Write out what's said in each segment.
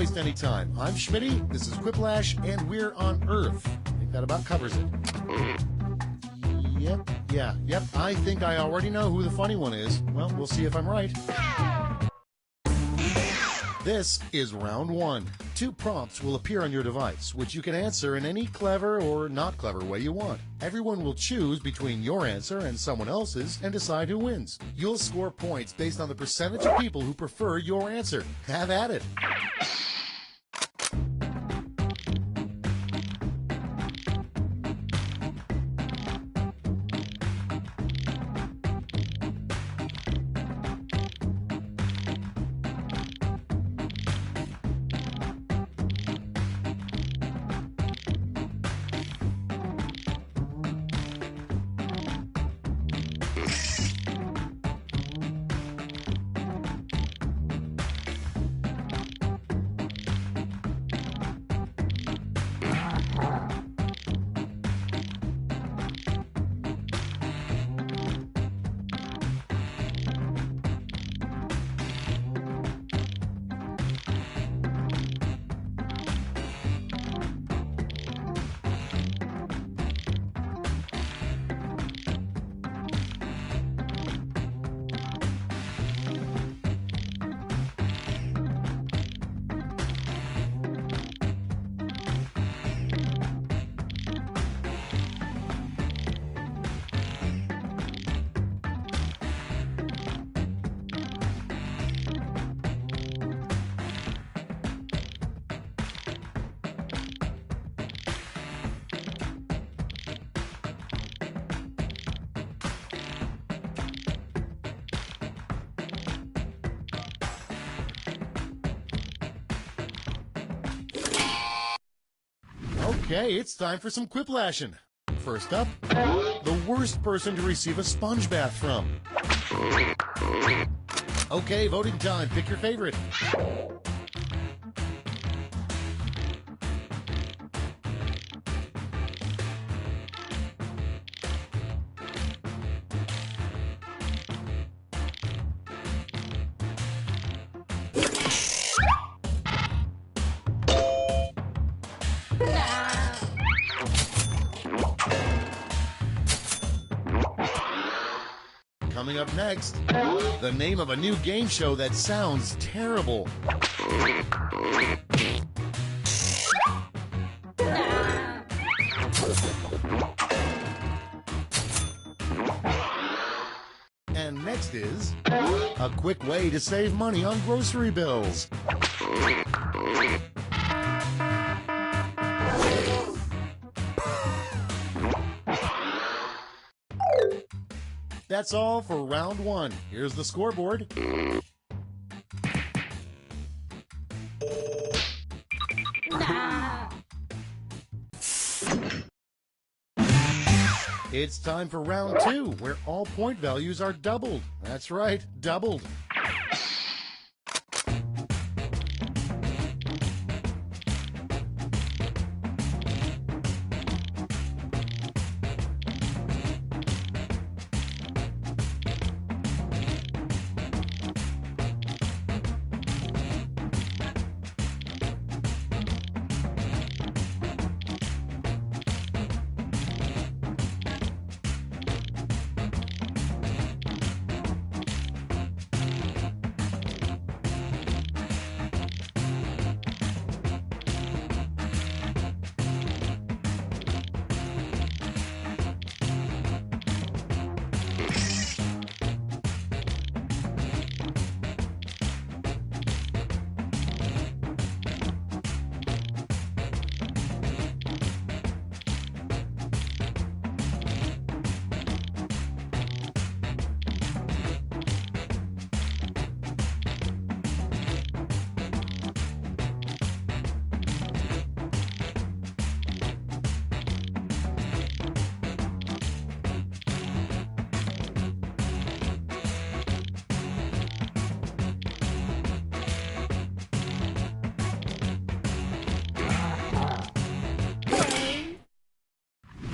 waste any time. I'm Schmitty, this is Quiplash, and we're on Earth. I think that about covers it. Yep, I think I already know who the funny one is. Well, we'll see if I'm right. This is round one. 2 prompts will appear on your device, which you can answer in any clever or not clever way you want. Everyone will choose between your answer and someone else's and decide who wins. You'll score points based on the percentage of people who prefer your answer. Have at it. Okay, it's time for some quiplashing. First up, the worst person to receive a sponge bath from. Okay, voting time. Pick your favorite. Coming up next, the name of a new game show that sounds terrible. And next is a quick way to save money on grocery bills. That's all for round one. Here's the scoreboard. It's time for round two, where all point values are doubled. That's right, doubled.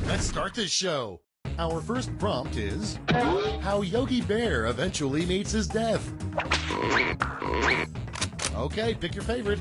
Let's start this show. Our first prompt is how Yogi Bear eventually meets his death. Okay, pick your favorite.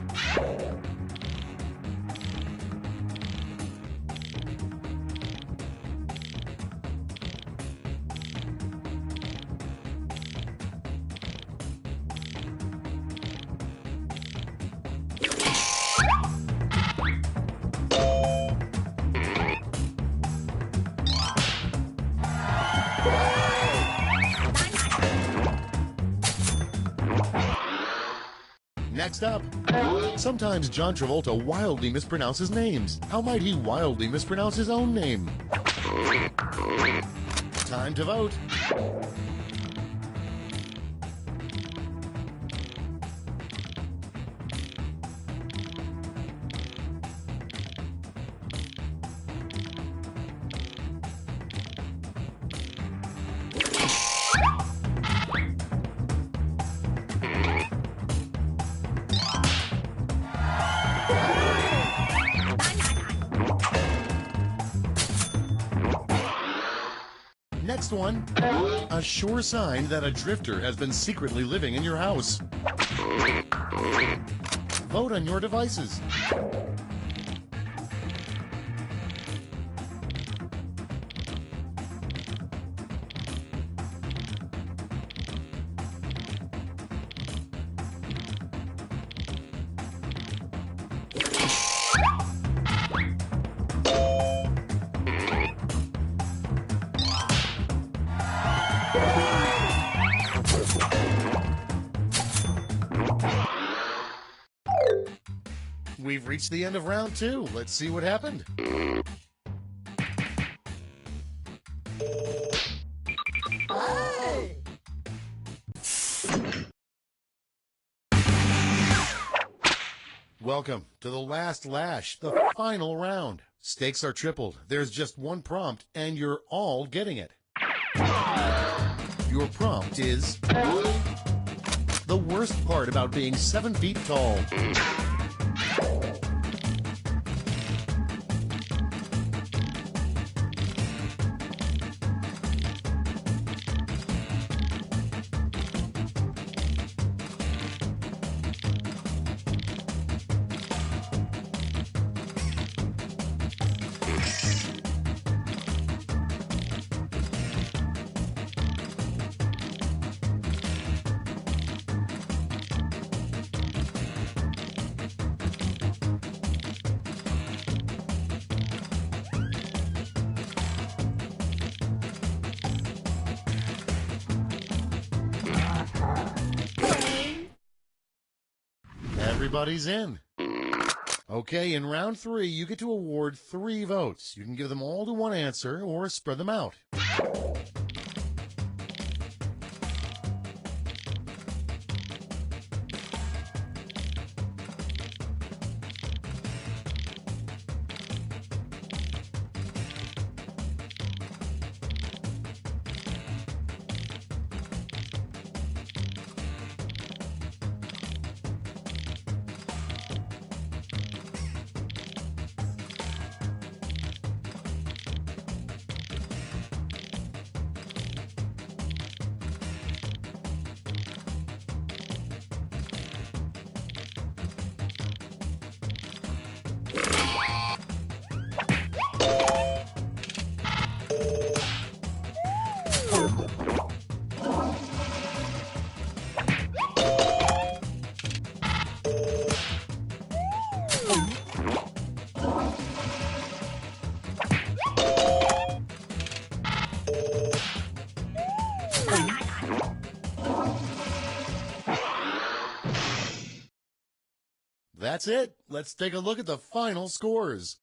Next up, sometimes John Travolta wildly mispronounces names. How might he wildly mispronounce his own name? Time to vote. Next one, a sure sign that a drifter has been secretly living in your house. Vote on your devices. We've reached the end of round 2. Let's see what happened. Welcome to the last lash, the final round. Stakes are tripled. There's just one prompt, and you're all getting it. Your prompt is the worst part about being 7 feet tall. Everybody's in. Okay, in round 3, you get to award 3 votes. You can give them all to one answer or spread them out. That's it. Let's take a look at the final scores.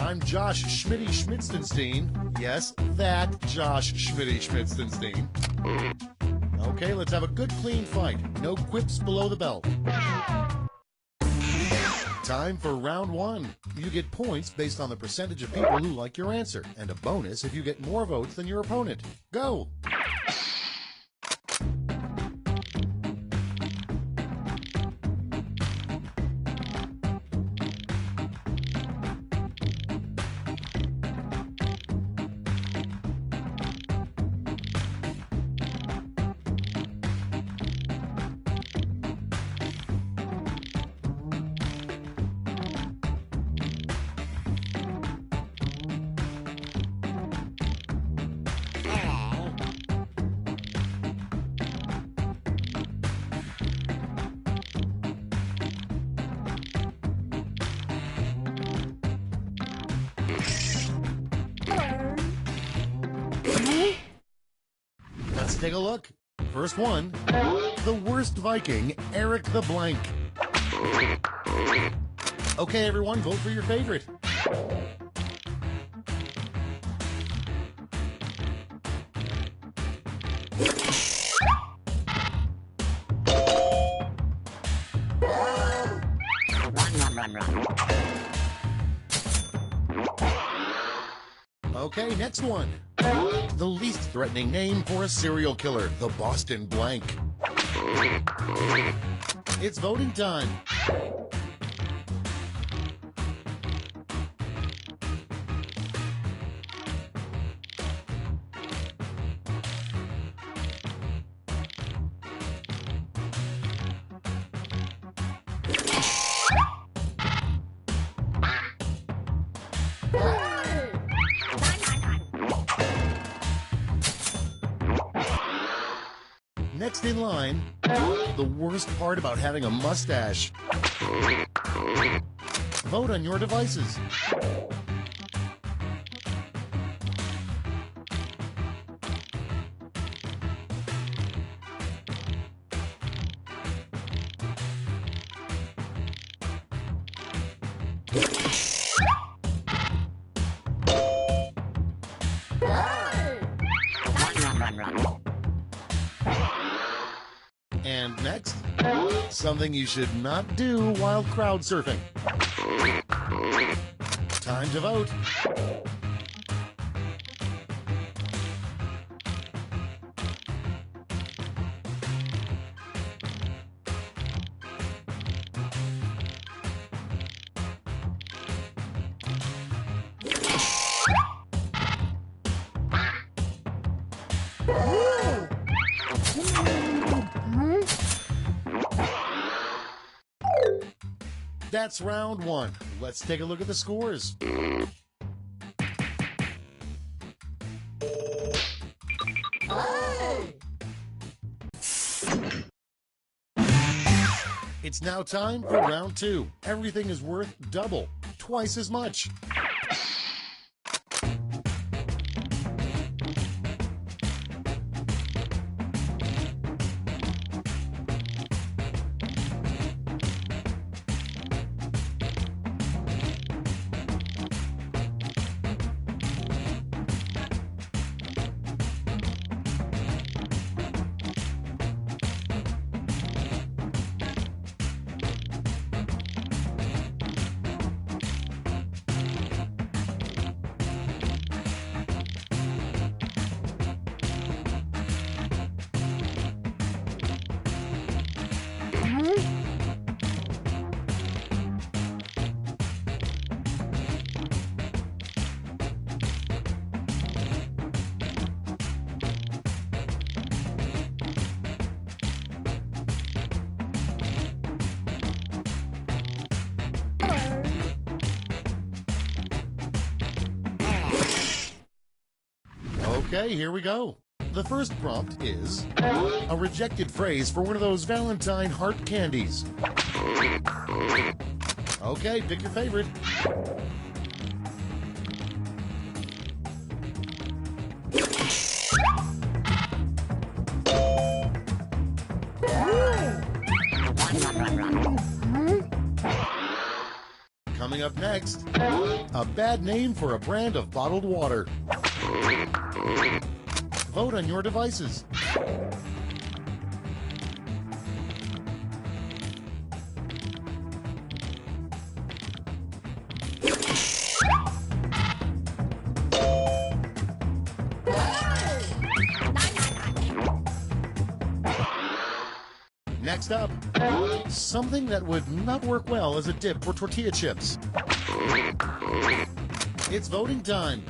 I'm Josh Schmitty Schmitzenstein. Yes, that Josh Schmitty Schmitzenstein. Okay, let's have a good clean fight. No quips below the belt. Time for round one. You get points based on the percentage of people who like your answer, and a bonus if you get more votes than your opponent. Go! Let's take a look. First one, the worst Viking, Eric the Blank. Okay, everyone, vote for your favorite. Run. Okay, next one. The least threatening name for a serial killer, the Boston Blank. It's voting time. Next in line, the worst part about having a mustache. Vote on your devices. Run. And next, something you should not do while crowd surfing. Time to vote. That's round one. Let's take a look at the scores. It's now time for round two. Everything is worth double, twice as much. Okay, here we go. The first prompt is a rejected phrase for one of those Valentine heart candies. Okay, pick your favorite. Coming Coming up next, a bad name for a brand of bottled water. Vote on your devices. Next up, something that would not work well as a dip for tortilla chips. It's voting time.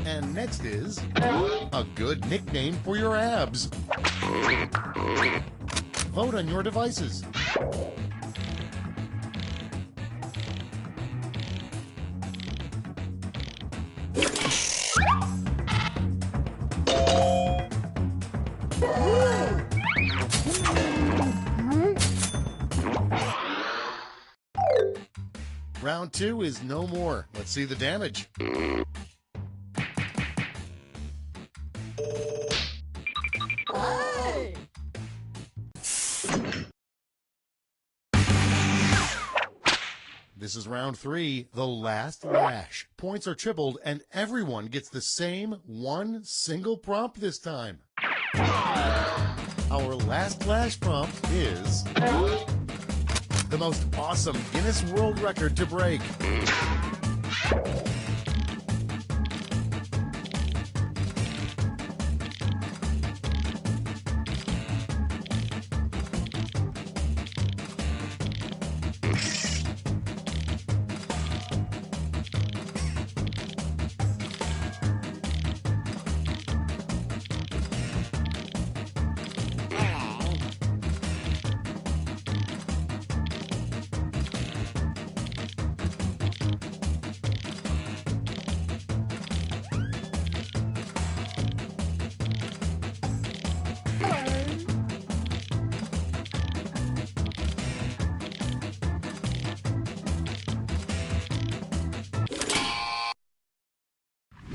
And next is a good nickname for your abs. Vote on your devices. Round 2 is no more. Let's see the damage. This is round 3, the last lash. Points are tripled and everyone gets the same one single prompt this time. Our last lash prompt is the most awesome Guinness World Record to break.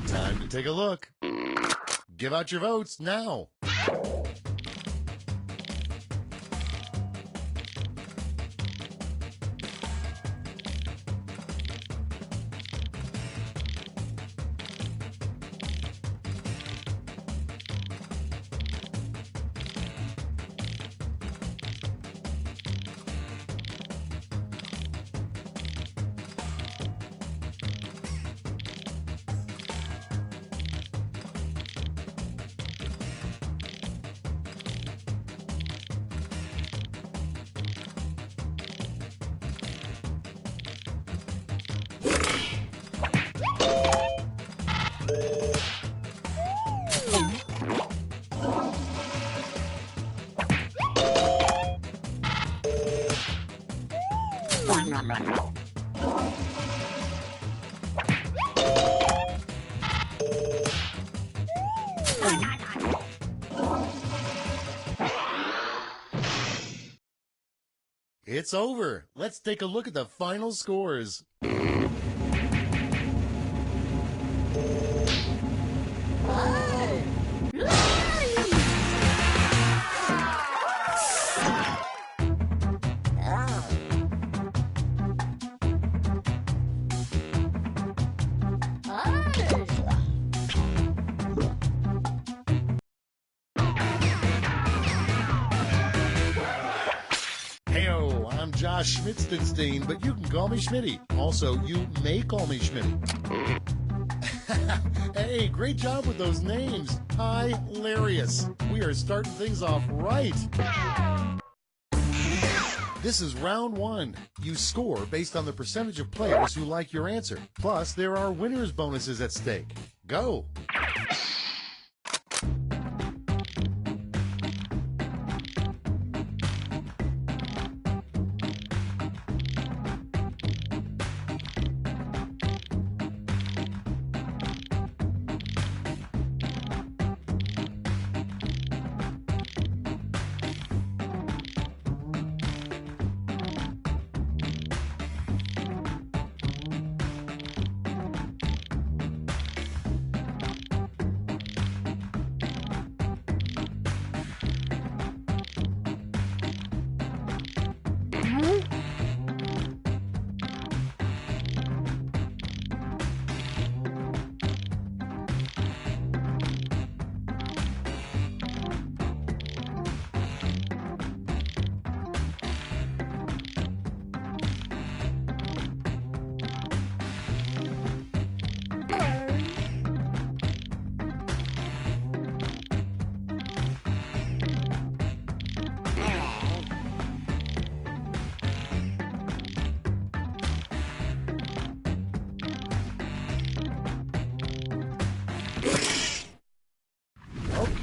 Time to take a look. Give out your votes now. It's over. Let's take a look at the final scores. Heyo, I'm Josh Schmitzenstein, but you can call me Schmitty. Also, you may call me Schmitty. Hey, great job with those names. Hilarious. We are starting things off right. This is round 1. You score based on the percentage of players who like your answer. Plus, there are winners bonuses at stake. Go.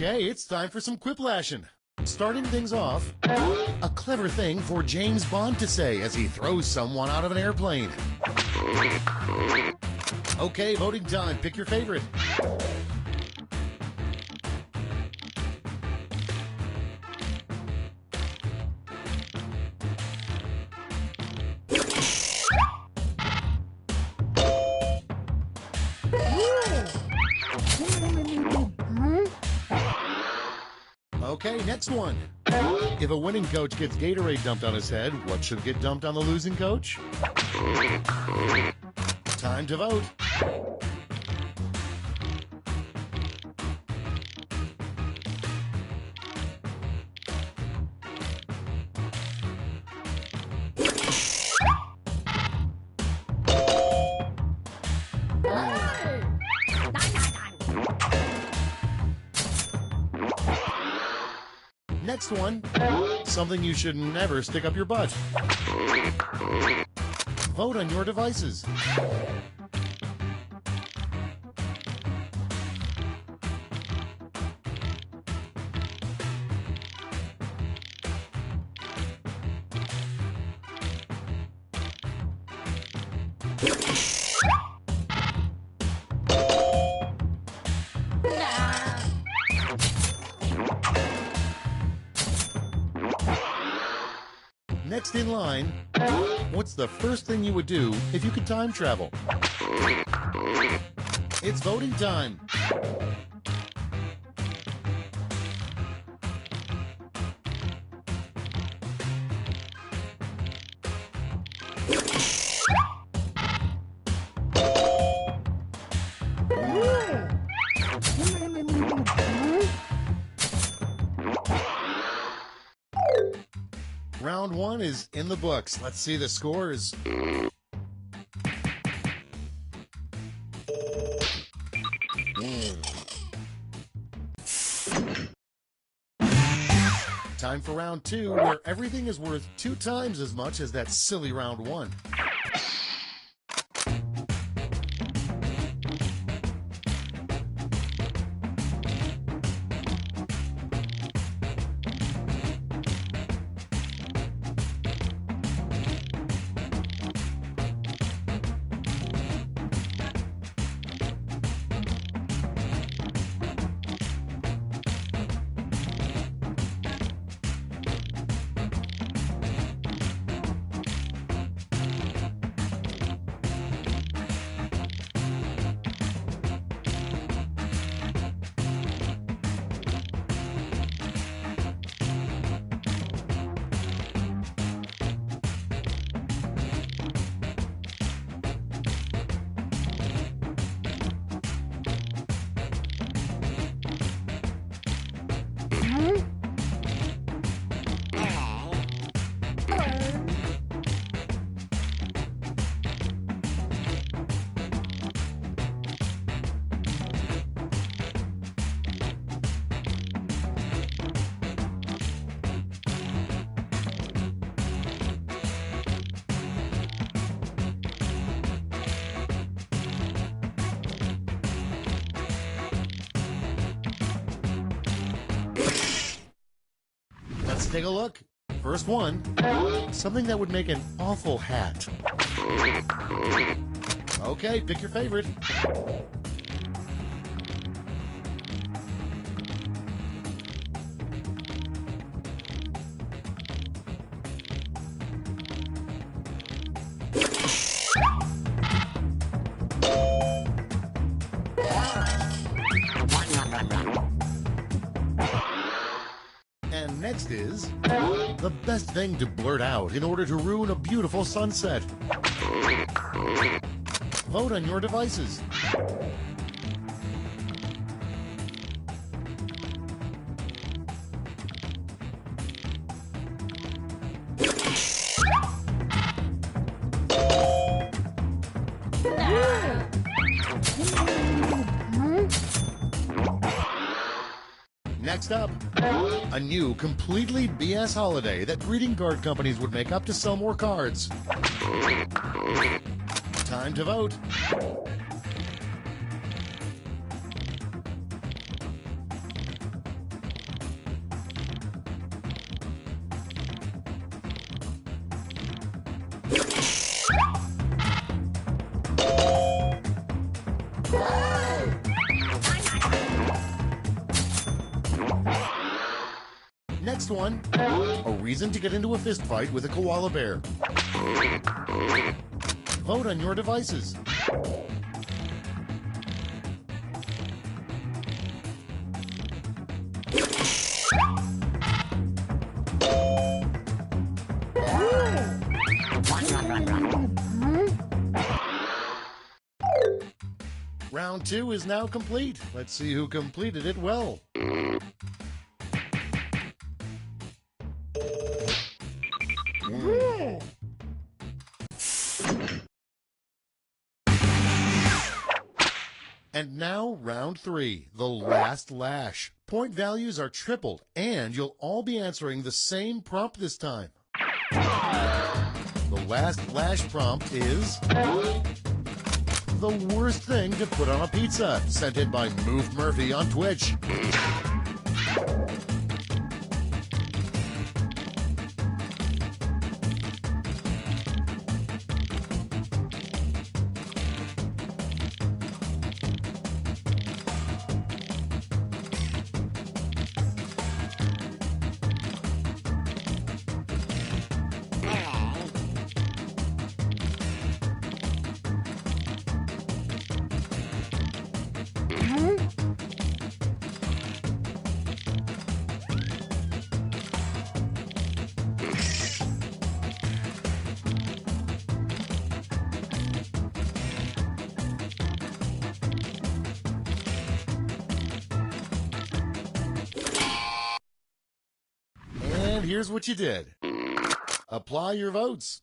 Okay, it's time for some quiplashing. Starting things off, a clever thing for James Bond to say as he throws someone out of an airplane. Okay, voting time. Pick your favorite. Okay, next one. If a winning coach gets Gatorade dumped on his head, what should get dumped on the losing coach? Time to vote. Next one, something you should never stick up your butt. Vote on your devices. Next in line, what's the first thing you would do if you could time travel? It's voting time. Round one is in the books. Let's see the scores. Time for round two, where everything is worth 2 times as much as that silly round one. Let's take a look. First one, something that would make an awful hat. Okay, pick your favorite. And next is the best thing to blurt out in order to ruin a beautiful sunset. Vote on your devices. Next up, a new completely BS holiday that greeting card companies would make up to sell more cards. Time to vote. one, a reason to get into a fist fight with a koala bear. Vote on your devices. Round 2 is now complete. Let's see who completed it well. And now, round 3, the last lash. Point values are tripled, and you'll all be answering the same prompt this time. The last lash prompt is the worst thing to put on a pizza, sent in by Move Murphy on Twitch. And here's what you did. Apply your votes.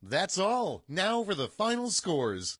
That's all. Now for the final scores.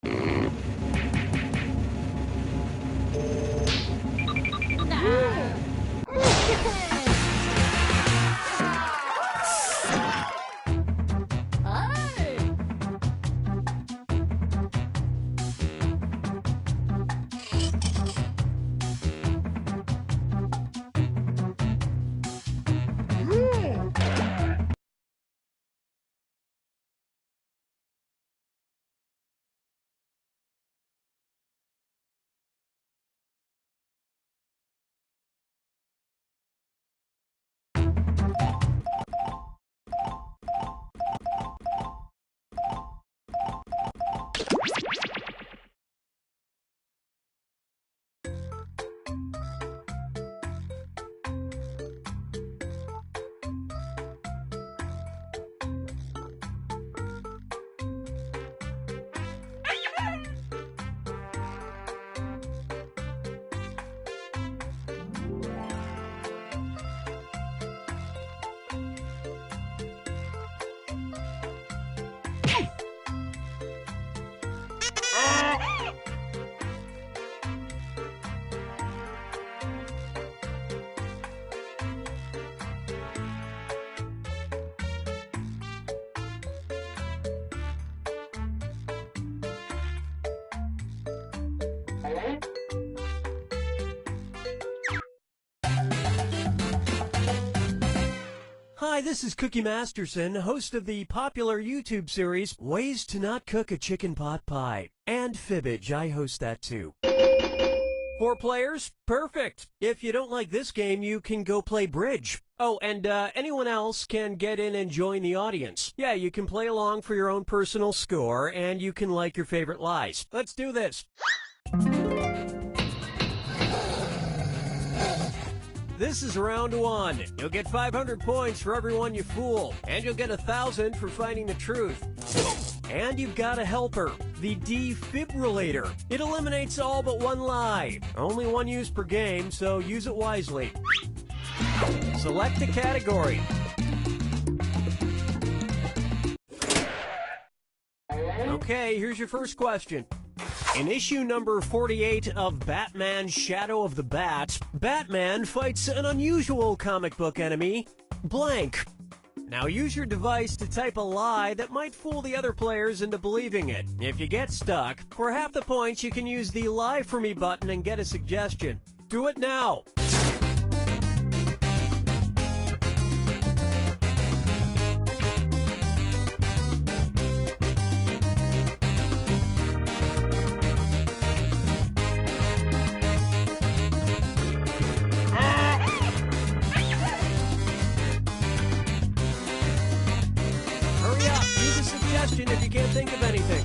Hi, this is Cookie Masterson, host of the popular YouTube series Ways to Not Cook a Chicken Pot Pie. And Fibbage, I host that too. 4 players? Perfect. If you don't like this game, you can go play bridge. Oh, and anyone else can get in and join the audience. Yeah, you can play along for your own personal score, and you can like your favorite lies. Let's do this. This is round 1. You'll get 500 points for everyone you fool, and you'll get 1,000 for finding the truth. And you've got a helper, the defibrillator. It eliminates all but one lie. Only one use per game, so use it wisely. Select a category. Okay, here's your first question. In issue number 48 of Batman Shadow of the Bat, Batman fights an unusual comic book enemy, blank. Now use your device to type a lie that might fool the other players into believing it. If you get stuck, for half the points you can use the Lie For Me button and get a suggestion. Do it now! If you can't think of anything.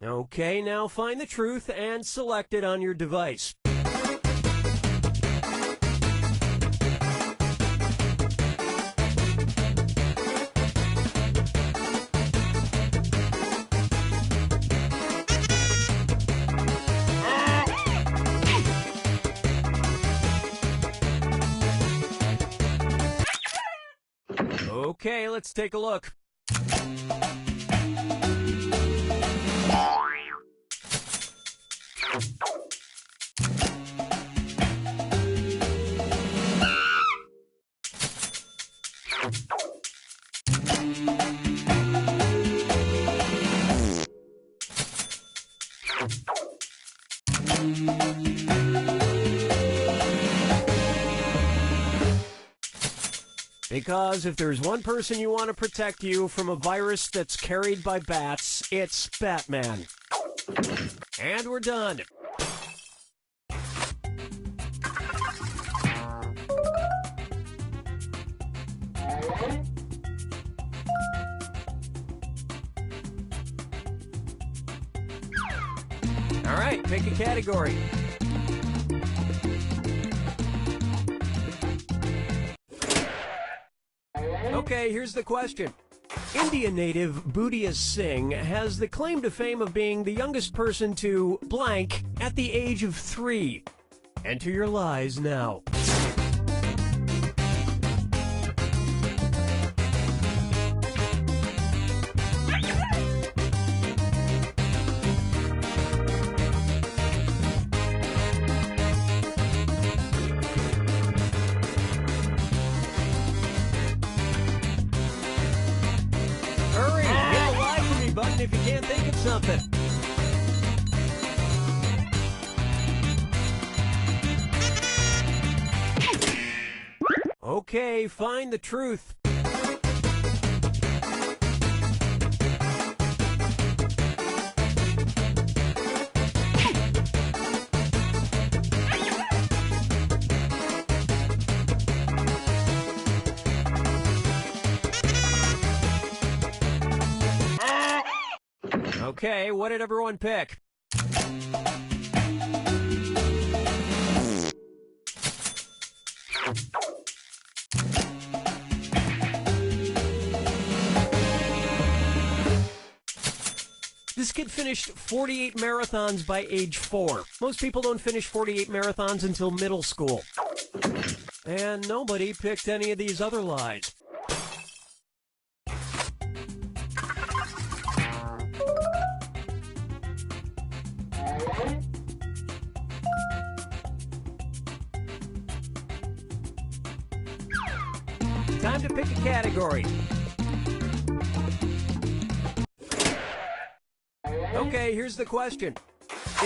Okay, now find the truth and select it on your device. Okay, let's take a look. Because if there's one person you want to protect you from a virus that's carried by bats, it's Batman. And we're done. All right, pick a category. Okay, here's the question. Indian native Bhutia Singh has the claim to fame of being the youngest person to blank at the age of 3. Enter your lies now. Button if you can't think of something. Okay, find the truth. Okay, what did everyone pick? This kid finished 48 marathons by age 4. Most people don't finish 48 marathons until middle school. And nobody picked any of these other lies. Time to pick a category. Okay, here's the question.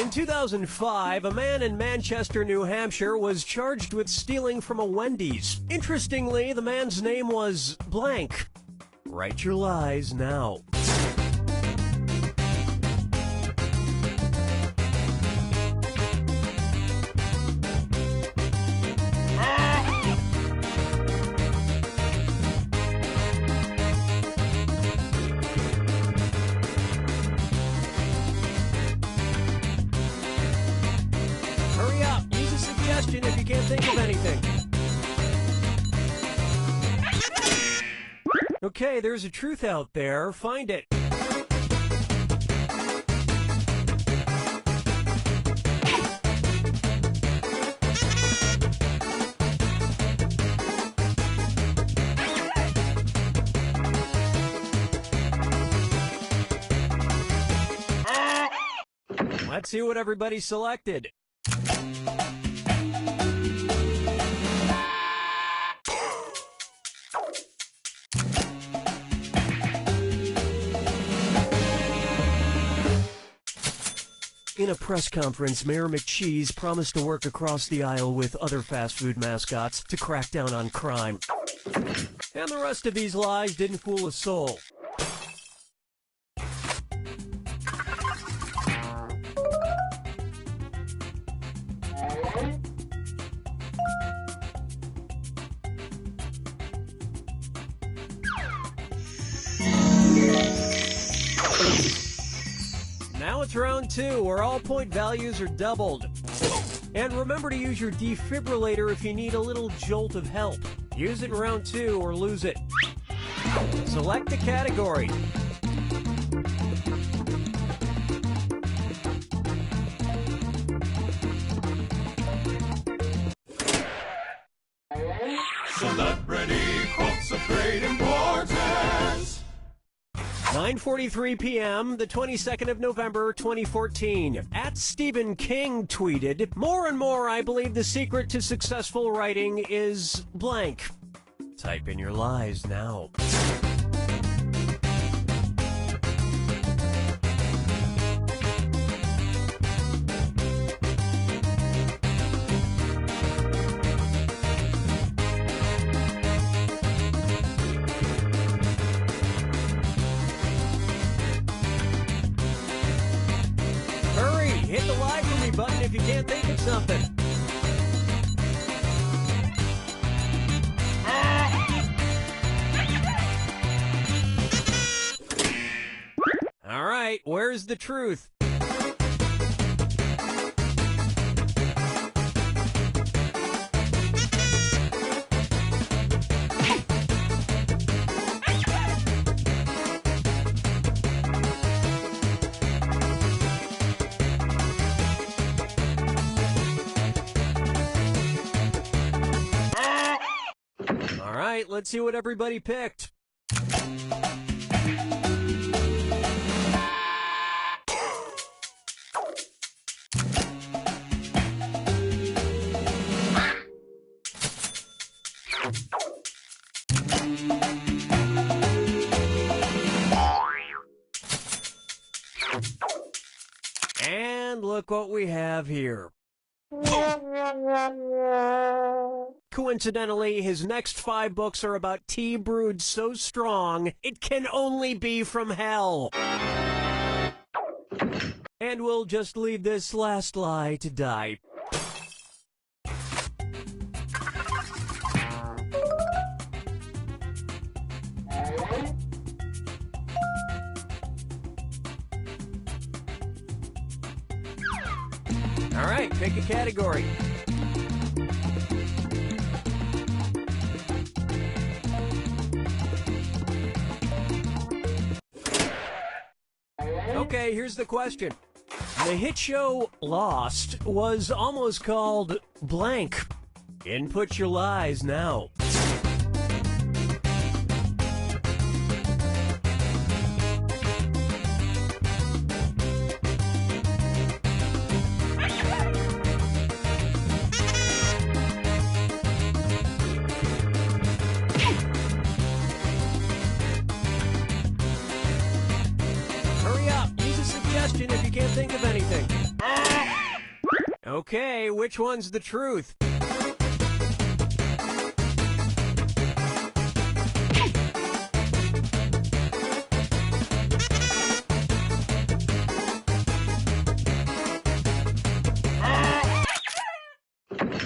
In 2005, a man in Manchester, New Hampshire was charged with stealing from a Wendy's. Interestingly, the man's name was blank. Write your lies now. If you can't think of anything. Okay, there's a truth out there. Find it. Let's see what everybody selected. In a press conference, Mayor McCheese promised to work across the aisle with other fast food mascots to crack down on crime. And the rest of these lies didn't fool a soul. Now it's round 2, where all point values are doubled. And remember to use your defibrillator if you need a little jolt of help. Use it in round 2 or lose it. Select a category. Celebrity quotes of great importance. 9:43 p.m., the 22nd of November, 2014. At Stephen King tweeted, "More and more I believe the secret to successful writing is blank." Type in your lies now. Hit the lie for me button if you can't think of something. All right, where's the truth? All right, let's see what everybody picked. And look what we have here. Coincidentally, his next 5 books are about tea brewed so strong, it can only be from hell. And we'll just leave this last lie to die. All right, pick a category. Okay, here's the question. The hit show Lost was almost called blank. Input your lies now. If you can't think of anything. Okay, which one's the truth?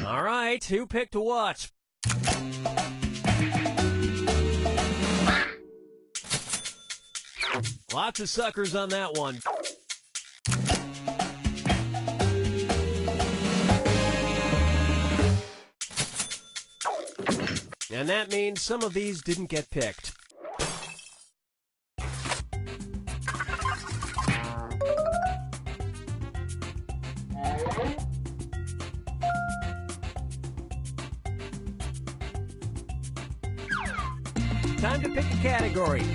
All right, who picked what? Lots of suckers on that one. And that means some of these didn't get picked. Time to pick a category.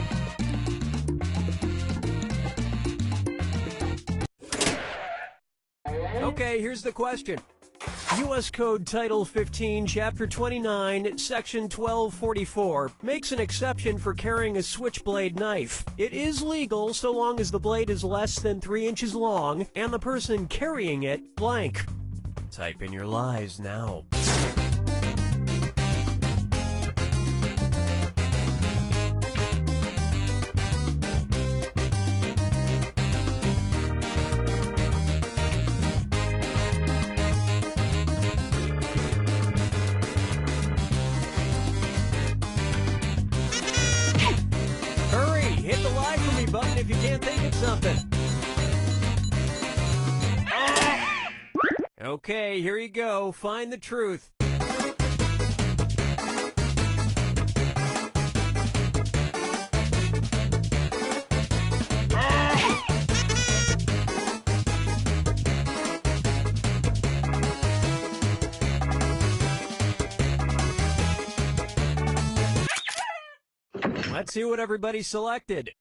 Okay, here's the question. U.S. Code Title 15, Chapter 29, Section 1244 makes an exception for carrying a switchblade knife. It is legal so long as the blade is less than 3 inches long and the person carrying it blank. Type in your lies now. Hit the lie for me button if you can't think of something. Okay, here you go. Find the truth. Let's see what everybody selected.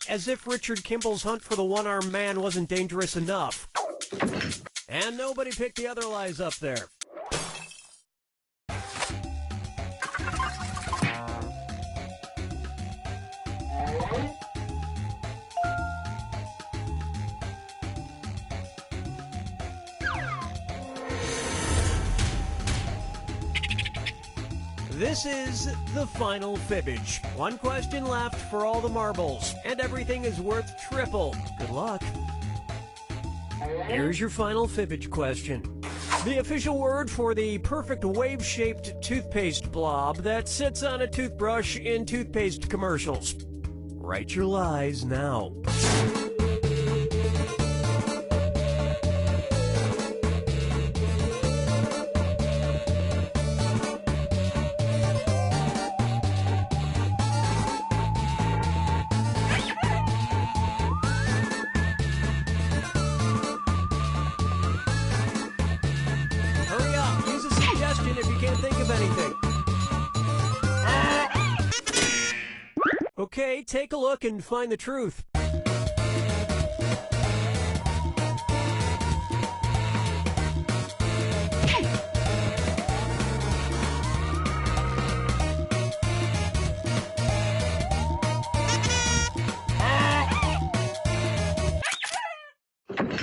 As if Richard Kimball's hunt for the one-armed man wasn't dangerous enough. And nobody picked the other lies up there. This is the final fibbage. One question left for all the marbles, and everything is worth triple. Good luck. Here's your final fibbage question. The official word for the perfect wave-shaped toothpaste blob that sits on a toothbrush in toothpaste commercials. Write your lies now. If you can't think of anything. Okay, take a look and find the truth.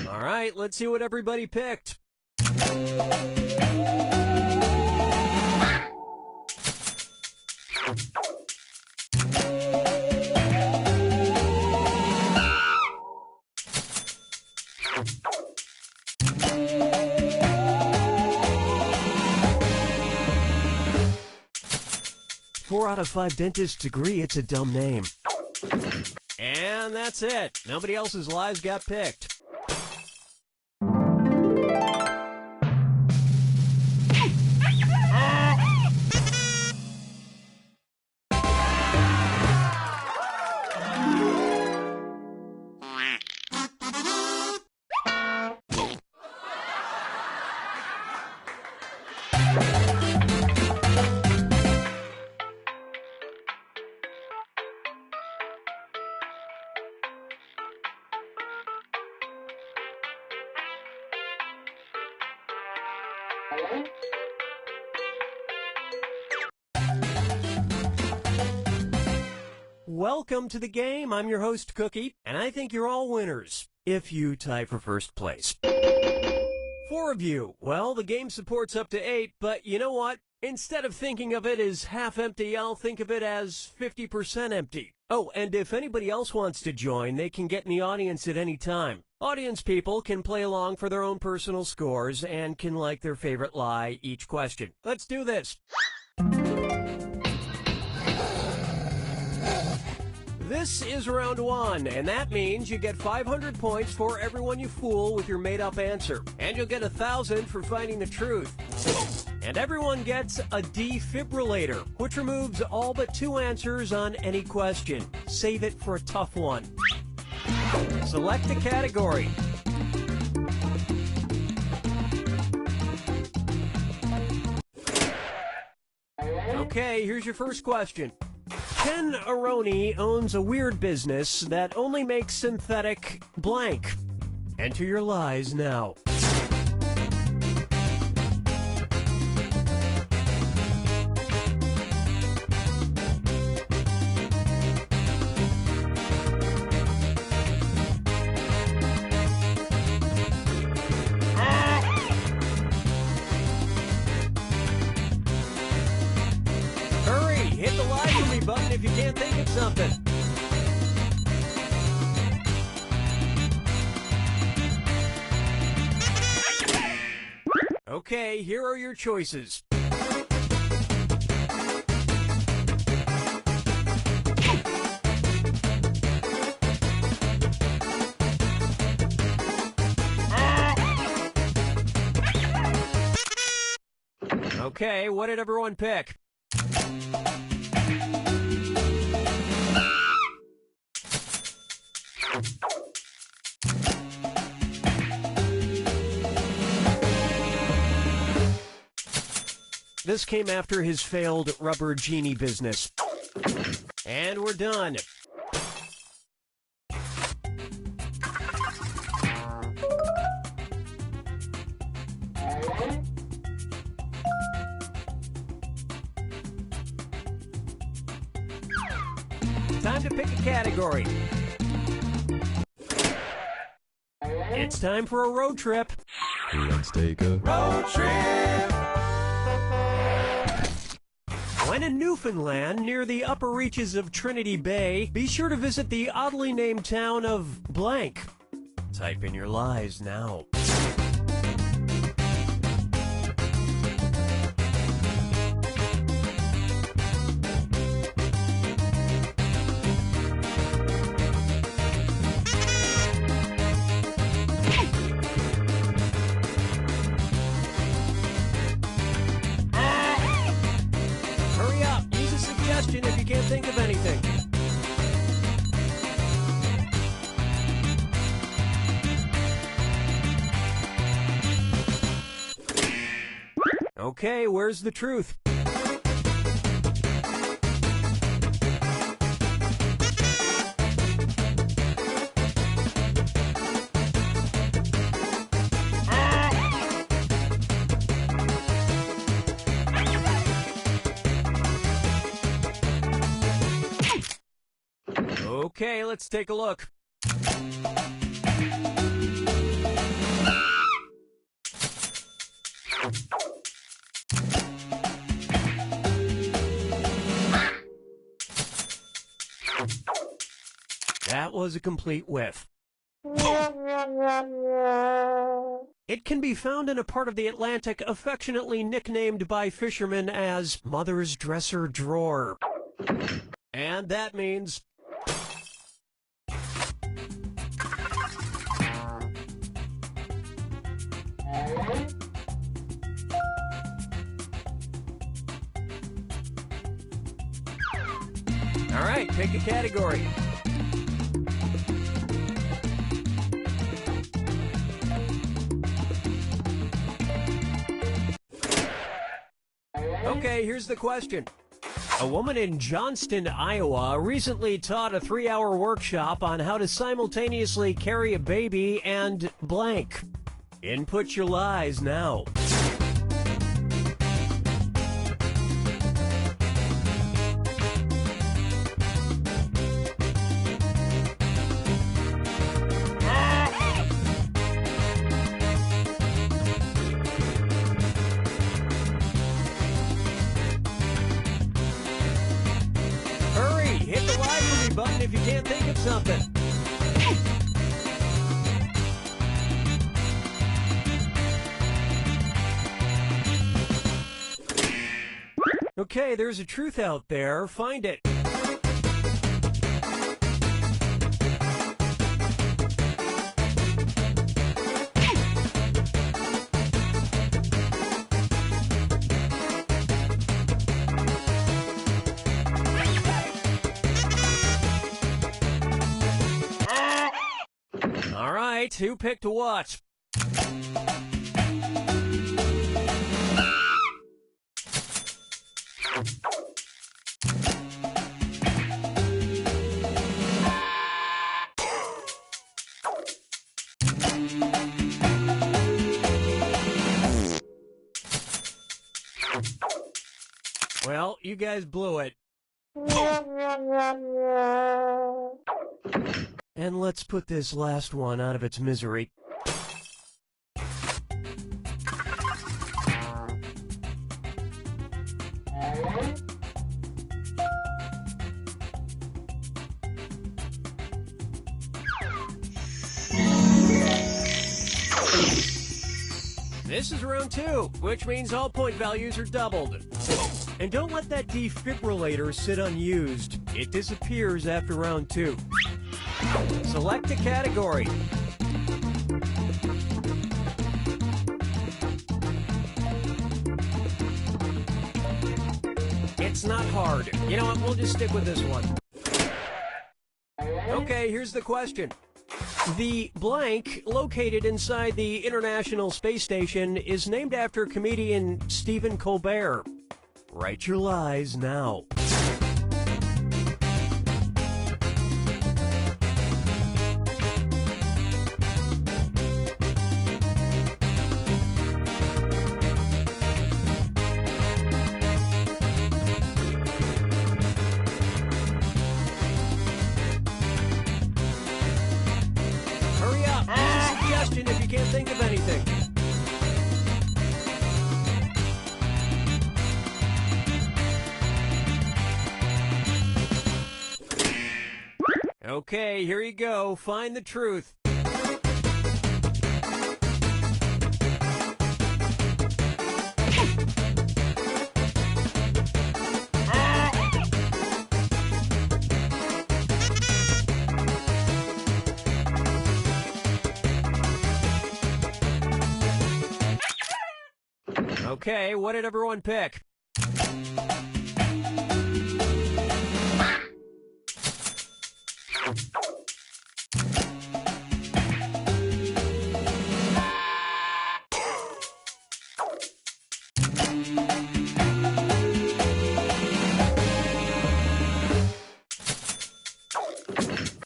All right, let's see what everybody picked. 4 out of 5 dentists agree it's a dumb name. And that's it. Nobody else's lies got picked. Welcome to the game. I'm your host, Cookie, and I think you're all winners, if you tie for first place. 4 of you. Well, the game supports up to 8, but you know what? Instead of thinking of it as half empty, I'll think of it as 50% empty. Oh, and if anybody else wants to join, they can get in the audience at any time. Audience people can play along for their own personal scores and can like their favorite lie each question. Let's do this. This is round 1, and that means you get 500 points for everyone you fool with your made-up answer. And you'll get 1,000 for finding the truth. And everyone gets a defibrillator, which removes all but 2 answers on any question. Save it for a tough one. Select a category. Okay, here's your first question. Ken Aroni owns a weird business that only makes synthetic blank. Enter your lies now. Hurry, hit the lie for me button if you can't think of something. Okay, here are your choices. Okay, what did everyone pick? This came after his failed rubber genie business. And we're done. Time to pick a category. It's time for a road trip. Let's take a road trip. When in Newfoundland, near the upper reaches of Trinity Bay, be sure to visit the oddly named town of blank. Type in your lies now. Hurry up, use a suggestion if you can't think of anything. Okay, where's the truth? Okay, let's take a look. That was a complete whiff. It can be found in a part of the Atlantic affectionately nicknamed by fishermen as Mother's Dresser Drawer. And that means... All right, pick a category. Okay, here's the question. A woman in Johnston, Iowa, recently taught a 3-hour workshop on how to simultaneously carry a baby and blank. Input your lies now. Hurry, hit the lie for me button if you can't think of something. Okay, there's a truth out there. Find it. All right, who picked what? Well, you guys blew it. And let's put this last one out of its misery. This is round 2, which means all point values are doubled. And don't let that defibrillator sit unused. It disappears after round 2. Select a category. It's not hard. You know what? We'll just stick with this one. Okay, here's the question. The blank located inside the International Space Station is named after comedian Stephen Colbert. Write your lies now. Hurry up! Use a suggestion if you can't think of anything. Okay, here you go. Find the truth. Okay, what did everyone pick?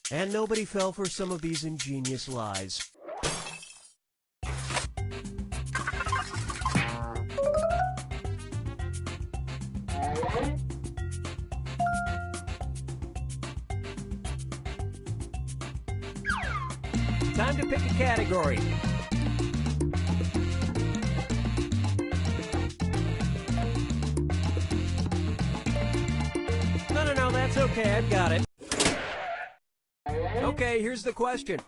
And nobody fell for some of these ingenious lies. Time to pick a category. No, that's okay. I've got it. Okay, here's the question.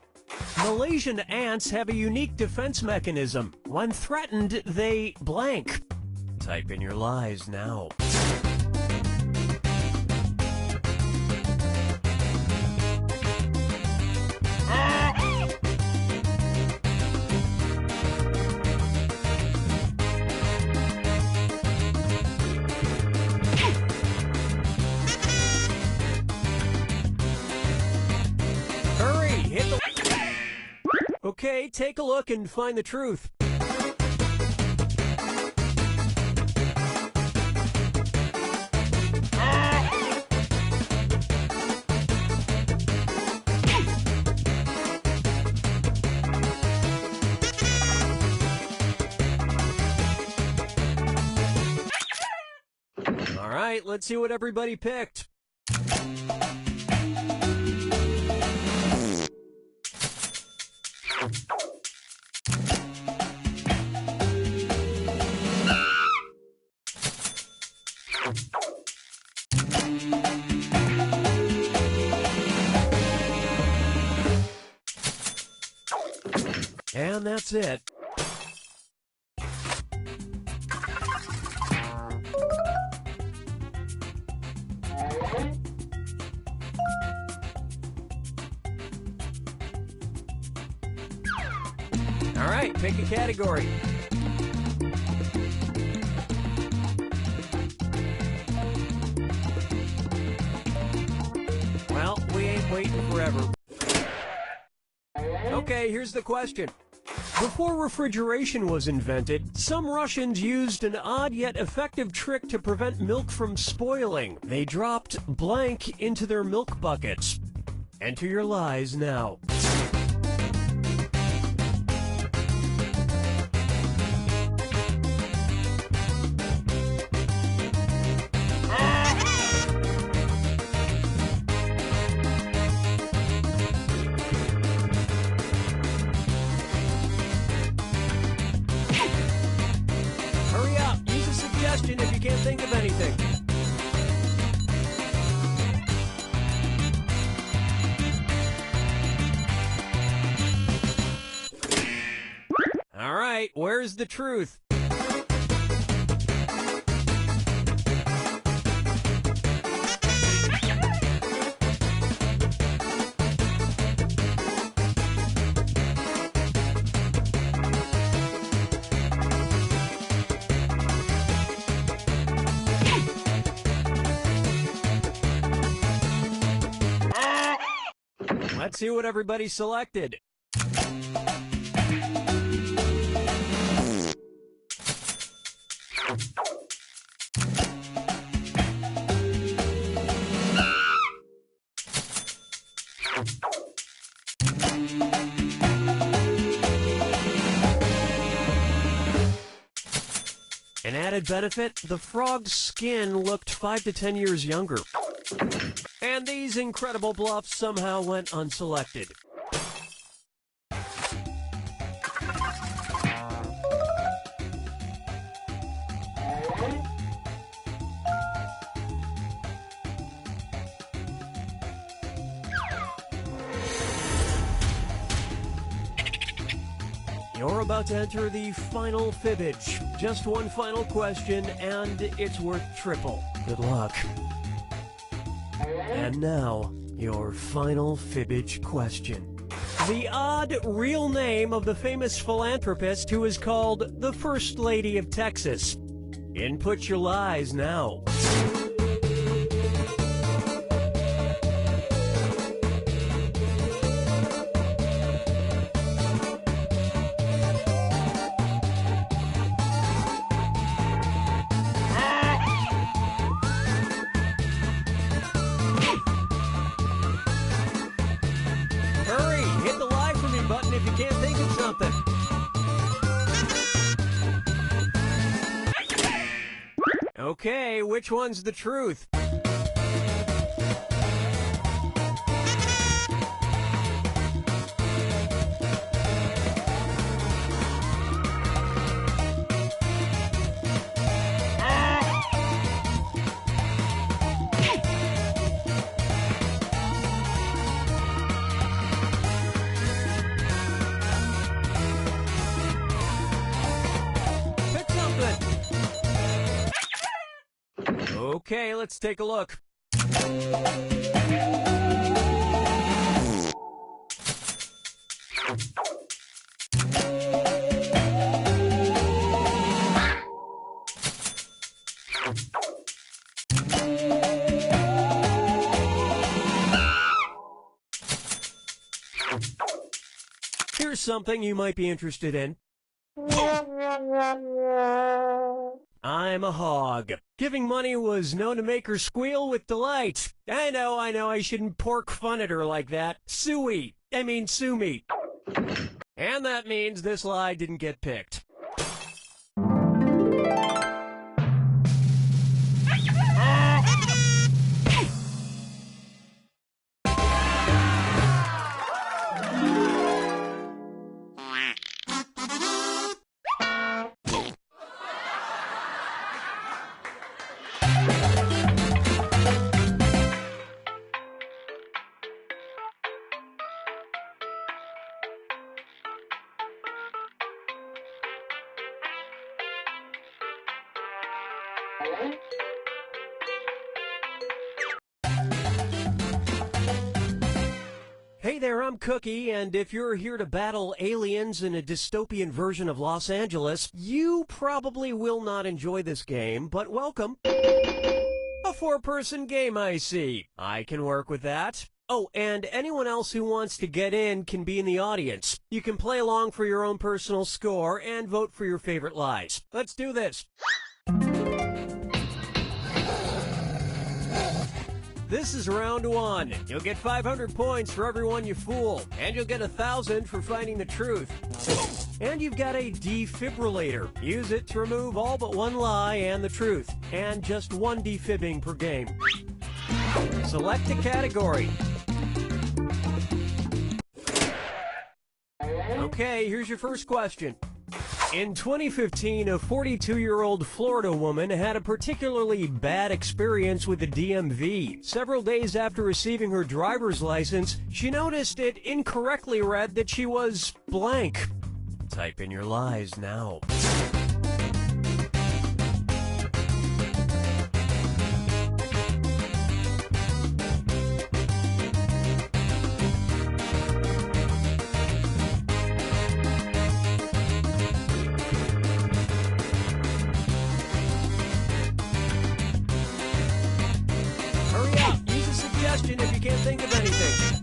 Malaysian ants have a unique defense mechanism. When threatened, they blank. Type in your lies now. Okay, take a look and find the truth. All right, let's see what everybody picked. And that's it. All right, pick a category. Well, we ain't waiting forever. Okay, here's the question. Before refrigeration was invented, some Russians used an odd yet effective trick to prevent milk from spoiling. They dropped blank into their milk buckets. Enter your lies now. right, where's the truth? Let's see what everybody selected. An added benefit, the frog's skin looked 5 to 10 years younger. And these incredible bluffs somehow went unselected. You're about to enter the final fibbage. Just one final question, and it's worth triple. Good luck. And now, your final fibbage question. The odd real name of the famous philanthropist who is called the First Lady of Texas. Input your lies now. If you can't think of something. Okay, which one's the truth? Okay, let's take a look. Here's something you might be interested in. I'm a hog. Giving money was known to make her squeal with delight. I know, I shouldn't pork fun at her like that. Sue me. And that means this lie didn't get picked. Hey there, I'm Cookie, and if you're here to battle aliens in a dystopian version of Los Angeles, you probably will not enjoy this game, but welcome. A 4-person game, I see. I can work with that. Oh, and anyone else who wants to get in can be in the audience. You can play along for your own personal score and vote for your favorite lies. Let's do this. This is round 1. You'll get 500 points for everyone you fool, and you'll get 1,000 for finding the truth. And you've got a defibrillator. Use it to remove all but one lie and the truth, and just one defibbing per game. Select a category. Okay, here's your first question. In 2015, a 42-year-old Florida woman had a particularly bad experience with the DMV. Several days after receiving her driver's license, she noticed it incorrectly read that she was blank. Type in your lies now. Hurry up! Use a suggestion if you can't think of anything.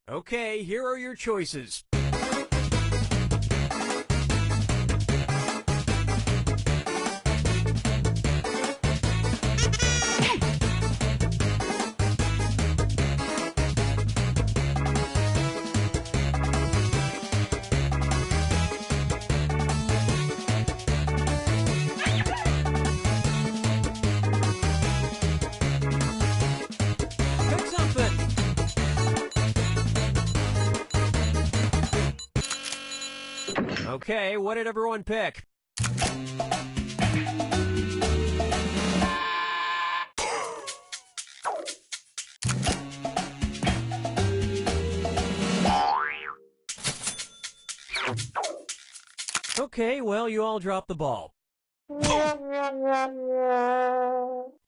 Okay, here are your choices. Pick something. Okay, what did everyone pick? Okay, well, you all dropped the ball.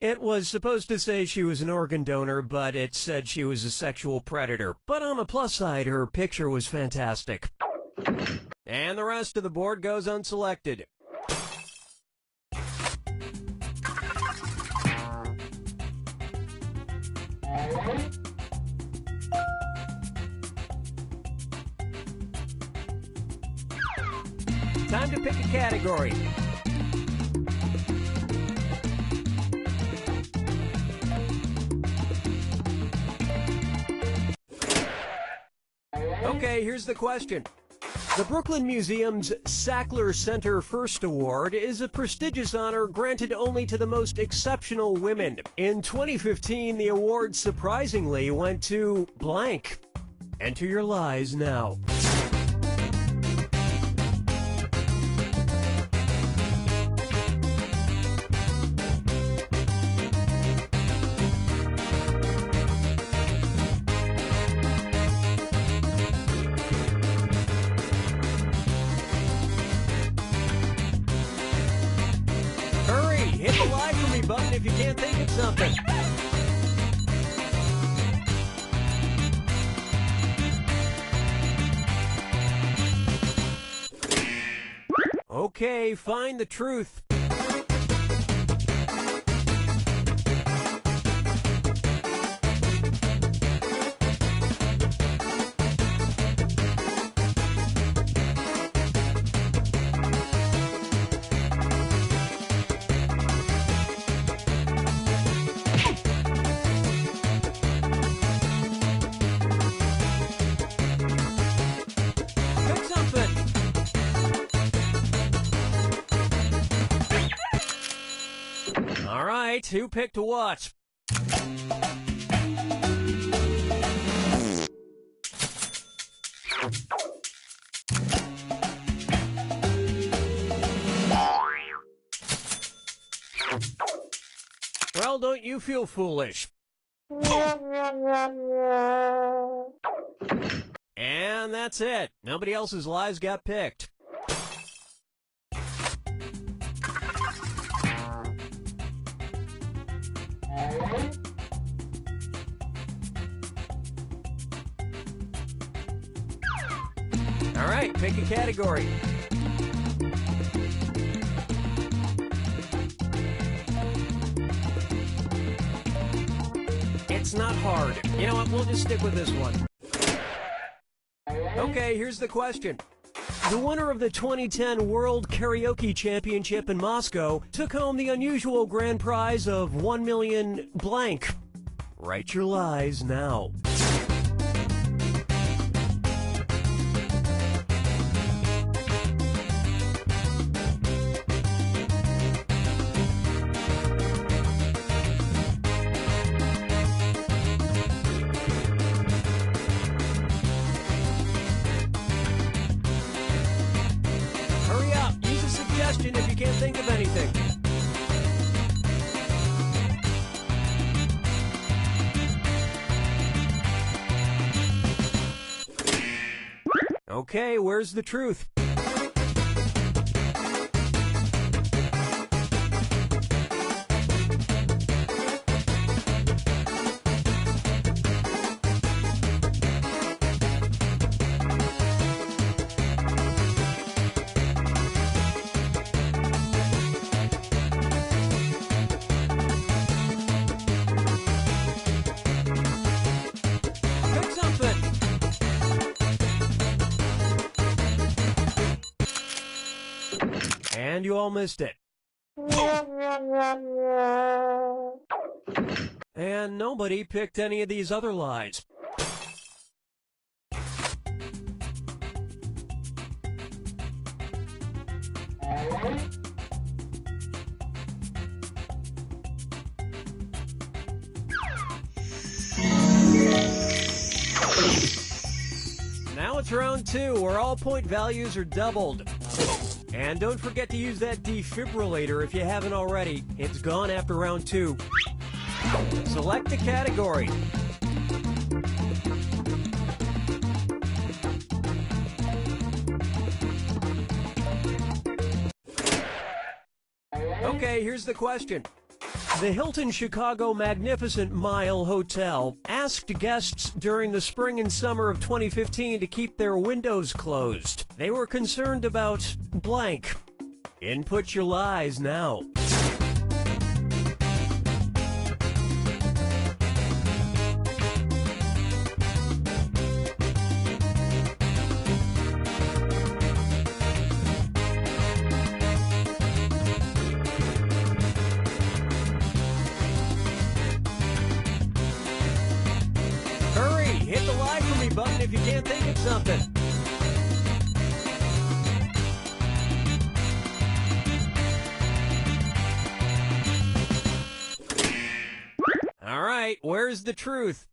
It was supposed to say she was an organ donor, but it said she was a sexual predator. But on the plus side, her picture was fantastic. And the rest of the board goes unselected. Time to pick a category. Okay, here's the question. The Brooklyn Museum's Sackler Center First Award is a prestigious honor granted only to the most exceptional women. In 2015, the award surprisingly went to blank. Enter your lies now. Hit the lie for me button if you can't think of something. Okay, find the truth. Pick something. All right, who picked what? Well, don't you feel foolish? And that's it. Nobody else's lies got picked. All right, pick a category. It's not hard. You know what? We'll just stick with this one. Okay, here's the question. The winner of the 2010 World Karaoke Championship in Moscow took home the unusual grand prize of 1 million blank. Write your lies now. Hurry up! Use a suggestion if you can't think of anything. Okay, where's the truth? Pick something. And you all missed it. And nobody picked any of these other lies. Now it's round 2, where all point values are doubled. And don't forget to use that defibrillator if you haven't already. It's gone after round 2. Select a category. Okay, here's the question. The Hilton Chicago Magnificent Mile Hotel asked guests during the spring and summer of 2015 to keep their windows closed. They were concerned about blank. Input your lies now. Hurry, hit the lie for me button if you can't think of something. All right, where's the truth?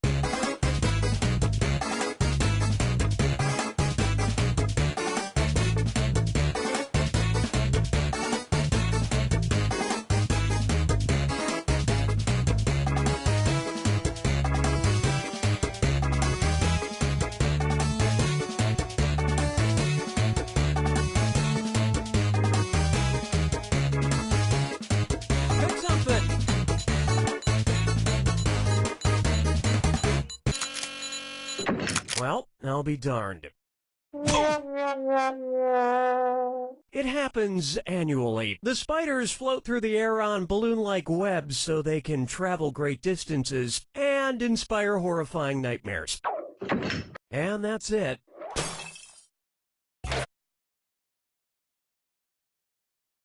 Pick something. Well, I'll be darned. It happens annually. The spiders float through the air on balloon-like webs so they can travel great distances and inspire horrifying nightmares. And that's it.